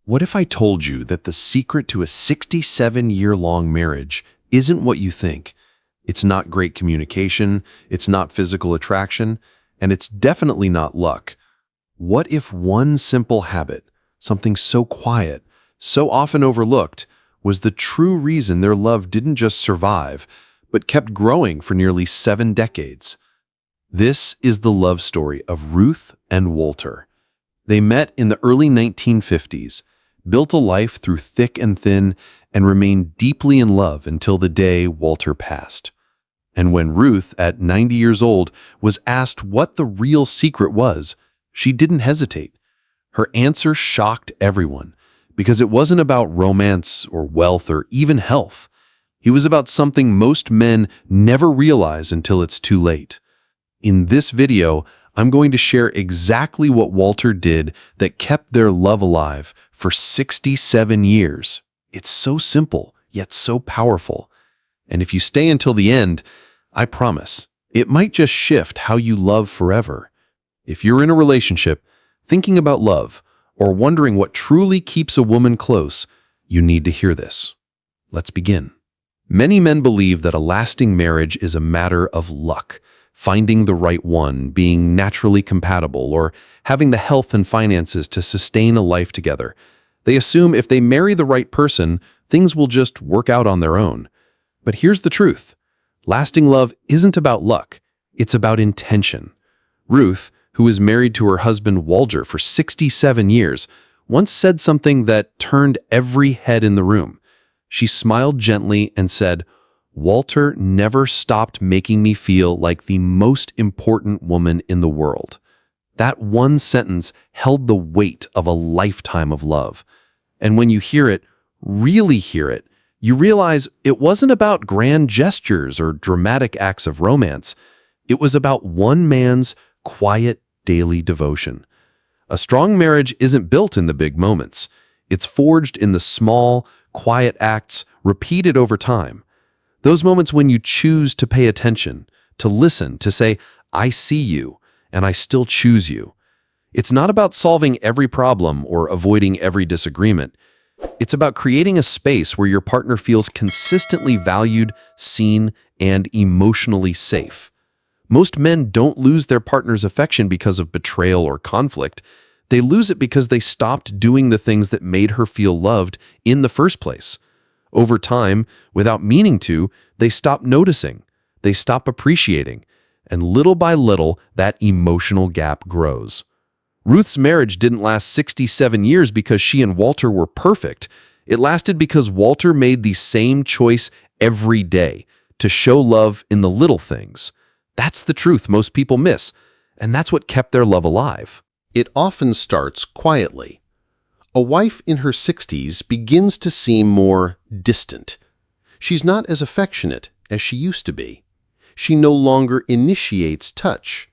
What if I told you that the secret to a 67-year-long marriage isn't what you think? It's not great communication, it's not physical attraction, and it's definitely not luck. What if one simple habit, something so quiet, so often overlooked, was the true reason their love didn't just survive, but kept growing for nearly 7 decades? This is the love story of Ruth and Walter. They met in the early 1950s, built a life through thick and thin, and remained deeply in love until the day Walter passed. And when Ruth, at 90 years old, was asked what the real secret was, she didn't hesitate. Her answer shocked everyone, because it wasn't about romance or wealth or even health. It was about something most men never realize until it's too late. In this video, I'm going to share exactly what Walter did that kept their love alive for 67 years. It's so simple, yet so powerful. And if you stay until the end, I promise, it might just shift how you love forever. If you're in a relationship, thinking about love, or wondering what truly keeps a woman close, you need to hear this. Let's begin. Many men believe that a lasting marriage is a matter of luck, finding the right one, being naturally compatible, or having the health and finances to sustain a life together. They assume if they marry the right person, things will just work out on their own. But here's the truth. Lasting love isn't about luck. It's about intention. Ruth, who was married to her husband Walter for 67 years, once said something that turned every head in the room. She smiled gently and said, "Walter never stopped making me feel like the most important woman in the world." That one sentence held the weight of a lifetime of love. And when you hear it, really hear it, you realize it wasn't about grand gestures or dramatic acts of romance. It was about one man's quiet daily devotion. A strong marriage isn't built in the big moments. It's forged in the small, quiet acts repeated over time. Those moments when you choose to pay attention, to listen, to say, "I see you, and I still choose you." It's not about solving every problem or avoiding every disagreement. It's about creating a space where your partner feels consistently valued, seen, and emotionally safe. Most men don't lose their partner's affection because of betrayal or conflict. They lose it because they stopped doing the things that made her feel loved in the first place. Over time, without meaning to, they stop noticing, they stop appreciating, and little by little, that emotional gap grows. Ruth's marriage didn't last 67 years because she and Walter were perfect. It lasted because Walter made the same choice every day, to show love in the little things. That's the truth most people miss, and that's what kept their love alive. It often starts quietly. A wife in her 60s begins to seem more distant. She's not as affectionate as she used to be. She no longer initiates touch.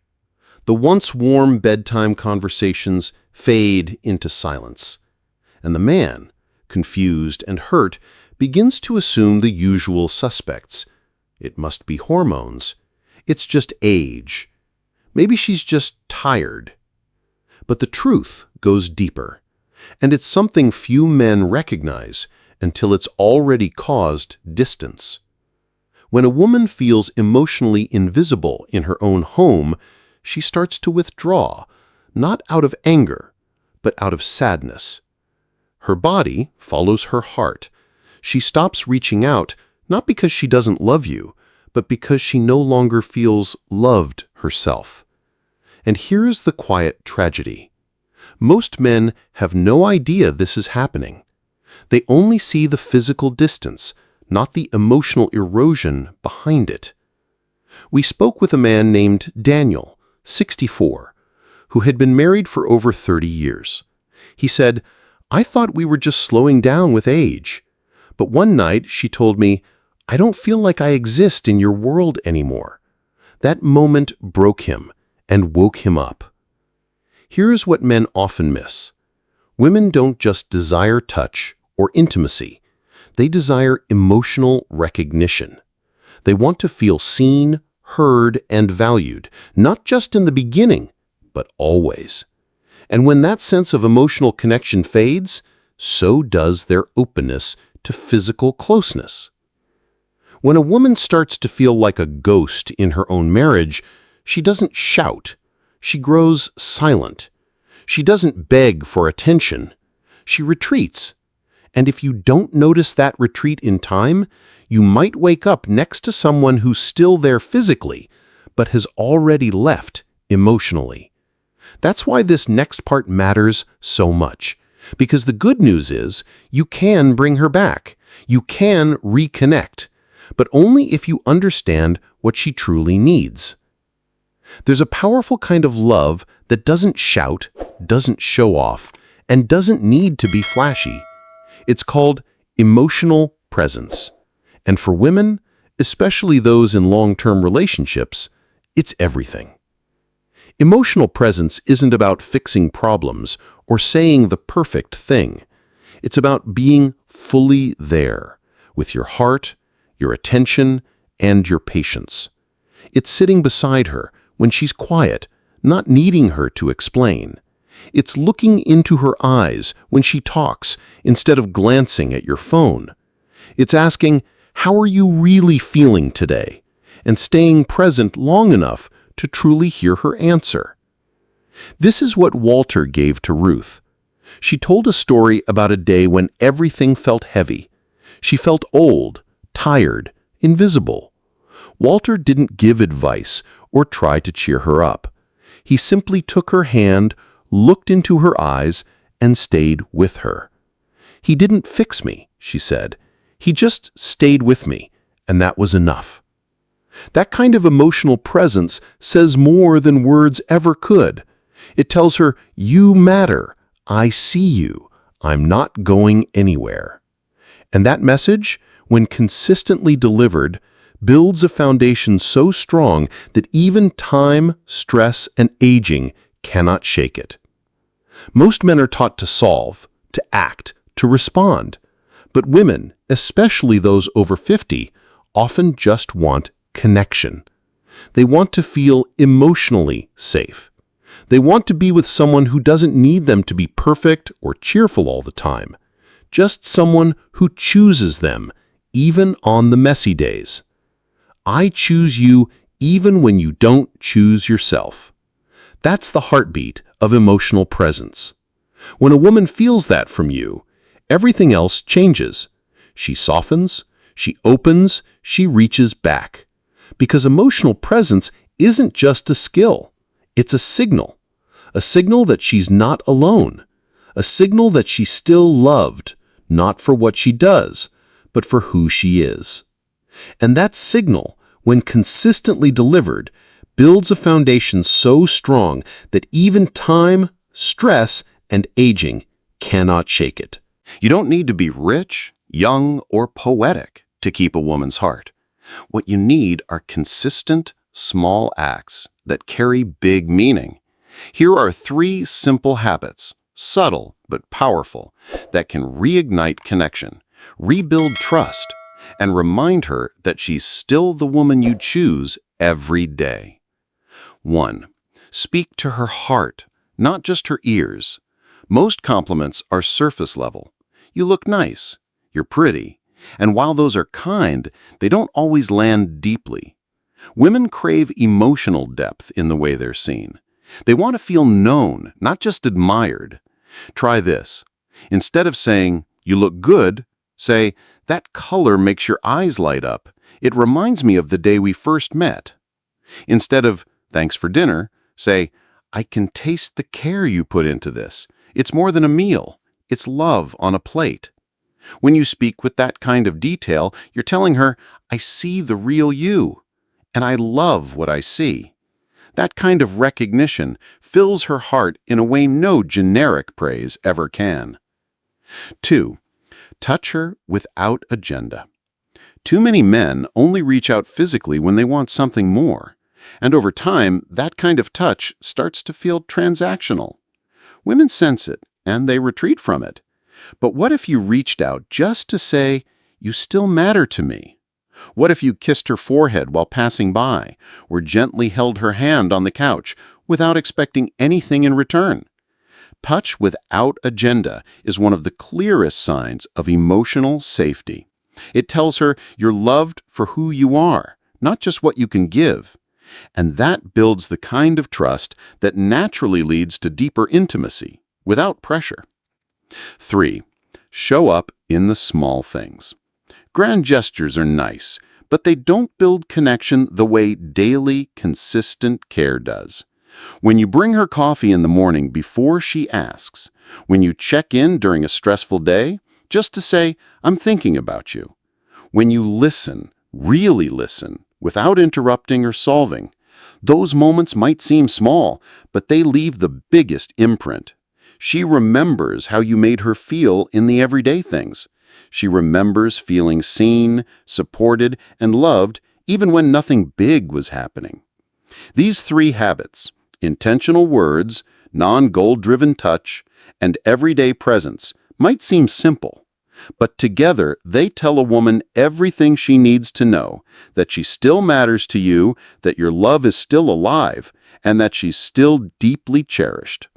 The once warm bedtime conversations fade into silence. And the man, confused and hurt, begins to assume the usual suspects. It must be hormones. It's just age. Maybe she's just tired. But the truth goes deeper. And it's something few men recognize until it's already caused distance. When a woman feels emotionally invisible in her own home, she starts to withdraw, not out of anger, but out of sadness. Her body follows her heart. She stops reaching out, not because she doesn't love you, but because she no longer feels loved herself. And here is the quiet tragedy. Most men have no idea this is happening. They only see the physical distance, not the emotional erosion behind it. We spoke with a man named Daniel, 64, who had been married for over 30 years. He said, "I thought we were just slowing down with age. But one night she told me, 'I don't feel like I exist in your world anymore.' That moment broke him and woke him up." Here is what men often miss. Women don't just desire touch or intimacy. They desire emotional recognition. They want to feel seen, heard, and valued, not just in the beginning, but always. And when that sense of emotional connection fades, so does their openness to physical closeness. When a woman starts to feel like a ghost in her own marriage, she doesn't shout. She grows silent. She doesn't beg for attention. She retreats. And if you don't notice that retreat in time, you might wake up next to someone who's still there physically, but has already left emotionally. That's why this next part matters so much. Because the good news is, you can bring her back. You can reconnect. But only if you understand what she truly needs. There's a powerful kind of love that doesn't shout, doesn't show off, and doesn't need to be flashy. It's called emotional presence. And for women, especially those in long-term relationships, it's everything. Emotional presence isn't about fixing problems or saying the perfect thing. It's about being fully there, with your heart, your attention, and your patience. It's sitting beside her when she's quiet, not needing her to explain. It's looking into her eyes when she talks instead of glancing at your phone. It's asking, "How are you really feeling today?" and staying present long enough to truly hear her answer. This is what Walter gave to Ruth. She told a story about a day when everything felt heavy. She felt old, tired, invisible. Walter didn't give advice or try to cheer her up. He simply took her hand, looked into her eyes, and stayed with her. "He didn't fix me," she said. "He just stayed with me, and that was enough." That kind of emotional presence says more than words ever could. It tells her, "You matter. I see you. I'm not going anywhere." And that message, when consistently delivered, builds a foundation so strong that even time, stress, and aging cannot shake it. Most men are taught to solve, to act, to respond. But women, especially those over 50, often just want connection. They want to feel emotionally safe. They want to be with someone who doesn't need them to be perfect or cheerful all the time. Just someone who chooses them, even on the messy days. I choose you even when you don't choose yourself. That's the heartbeat of emotional presence. When a woman feels that from you, everything else changes. She softens, she opens, she reaches back. Because emotional presence isn't just a skill, it's a signal. A signal that she's not alone. A signal that she's still loved, not for what she does, but for who she is. And that signal, when consistently delivered, builds a foundation so strong that even time, stress, and aging cannot shake it. You don't need to be rich, young, or poetic to keep a woman's heart. What you need are consistent, small acts that carry big meaning. Here are 3 simple habits, subtle but powerful, that can reignite connection, rebuild trust, and remind her that she's still the woman you choose every day. 1. Speak to her heart, not just her ears. Most compliments are surface level. You look nice, you're pretty, and while those are kind, they don't always land deeply. Women crave emotional depth in the way they're seen. They want to feel known, not just admired. Try this. Instead of saying, "You look good," say, "That color makes your eyes light up. It reminds me of the day we first met." Instead of, "Thanks for dinner," say, "I can taste the care you put into this. It's more than a meal. It's love on a plate." When you speak with that kind of detail, you're telling her, "I see the real you, and I love what I see." That kind of recognition fills her heart in a way no generic praise ever can. 2. Touch her without agenda. Too many men only reach out physically when they want something more. And over time, that kind of touch starts to feel transactional. Women sense it, and they retreat from it. But what if you reached out just to say, "You still matter to me"? What if you kissed her forehead while passing by, or gently held her hand on the couch without expecting anything in return? Touch without agenda is one of the clearest signs of emotional safety. It tells her you're loved for who you are, not just what you can give. And that builds the kind of trust that naturally leads to deeper intimacy, without pressure. 3. Show up in the small things. Grand gestures are nice, but they don't build connection the way daily, consistent care does. When you bring her coffee in the morning before she asks, when you check in during a stressful day, just to say, "I'm thinking about you." When you listen, really listen, without interrupting or solving, those moments might seem small, but they leave the biggest imprint. She remembers how you made her feel in the everyday things. She remembers feeling seen, supported, and loved even when nothing big was happening. These 3 habits, intentional words, non-goal-driven touch, and everyday presence, might seem simple, but together they tell a woman everything she needs to know, that she still matters to you, that your love is still alive, and that she's still deeply cherished.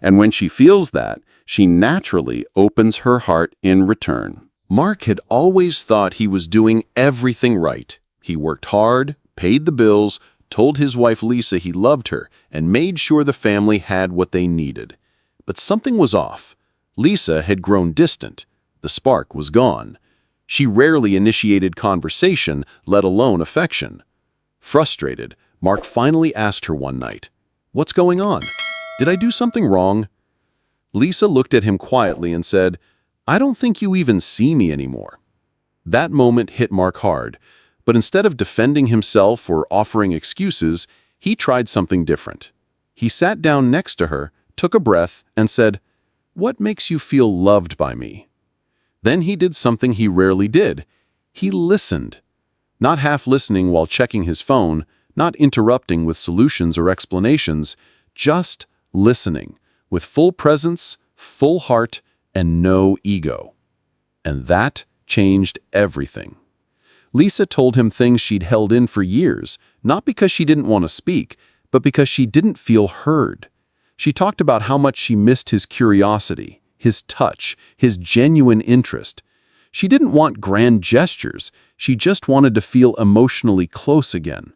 And when she feels that, she naturally opens her heart in return. Mark had always thought he was doing everything right. He worked hard, paid the bills, told his wife Lisa he loved her, and made sure the family had what they needed. But something was off. Lisa had grown distant. The spark was gone. She rarely initiated conversation, let alone affection. Frustrated, Mark finally asked her one night, "What's going on? Did I do something wrong?" Lisa looked at him quietly and said, "I don't think you even see me anymore." That moment hit Mark hard, but instead of defending himself or offering excuses, he tried something different. He sat down next to her, took a breath, and said, "What makes you feel loved by me?" Then he did something he rarely did. He listened. Not half listening while checking his phone, not interrupting with solutions or explanations, just listening, with full presence, full heart, and no ego. And that changed everything. Lisa told him things she'd held in for years, not because she didn't want to speak, but because she didn't feel heard. She talked about how much she missed his curiosity, his touch, his genuine interest. She didn't want grand gestures, she just wanted to feel emotionally close again.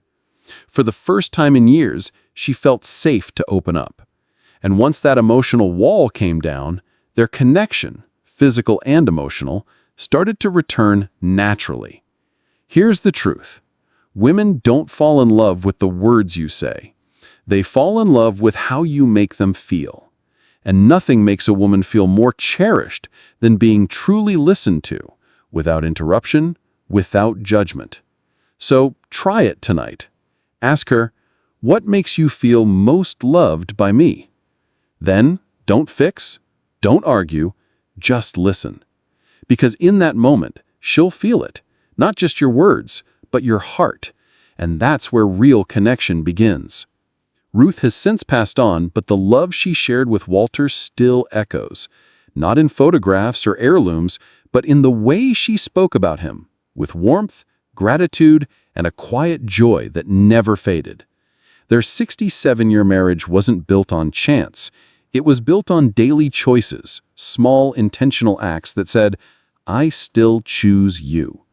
For the first time in years, she felt safe to open up. And once that emotional wall came down, their connection, physical and emotional, started to return naturally. Here's the truth. Women don't fall in love with the words you say. They fall in love with how you make them feel. And nothing makes a woman feel more cherished than being truly listened to, without interruption, without judgment. So try it tonight. Ask her, "What makes you feel most loved by me?" Then, don't fix, don't argue, just listen. Because in that moment, she'll feel it. Not just your words, but your heart. And that's where real connection begins. Ruth has since passed on, but the love she shared with Walter still echoes. Not in photographs or heirlooms, but in the way she spoke about him, with warmth, gratitude, and a quiet joy that never faded. Their 67-year marriage wasn't built on chance. It was built on daily choices, small intentional acts that said, "I still choose you."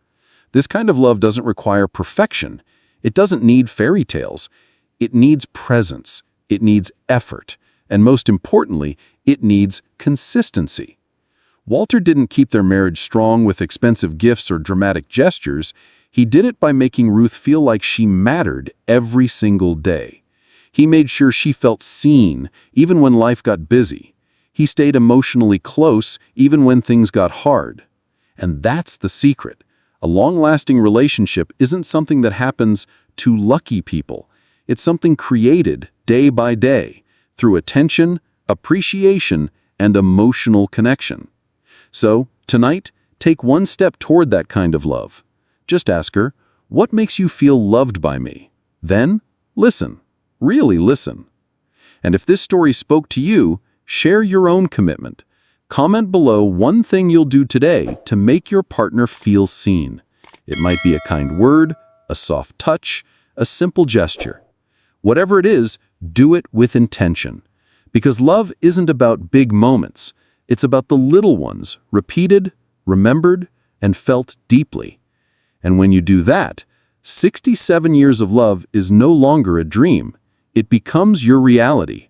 This kind of love doesn't require perfection. It doesn't need fairy tales. It needs presence. It needs effort. And most importantly, it needs consistency. Walter didn't keep their marriage strong with expensive gifts or dramatic gestures. He did it by making Ruth feel like she mattered every single day. He made sure she felt seen, even when life got busy. He stayed emotionally close, even when things got hard. And that's the secret. A long-lasting relationship isn't something that happens to lucky people. It's something created day by day through attention, appreciation, and emotional connection. So, tonight, take one step toward that kind of love. Just ask her, "What makes you feel loved by me?" Then, listen. Really listen. And if this story spoke to you, share your own commitment. Comment below one thing you'll do today to make your partner feel seen. It might be a kind word, a soft touch, a simple gesture. Whatever it is, do it with intention. Because love isn't about big moments. It's about the little ones, repeated, remembered, and felt deeply. And when you do that, 67 years of love is no longer a dream. It becomes your reality.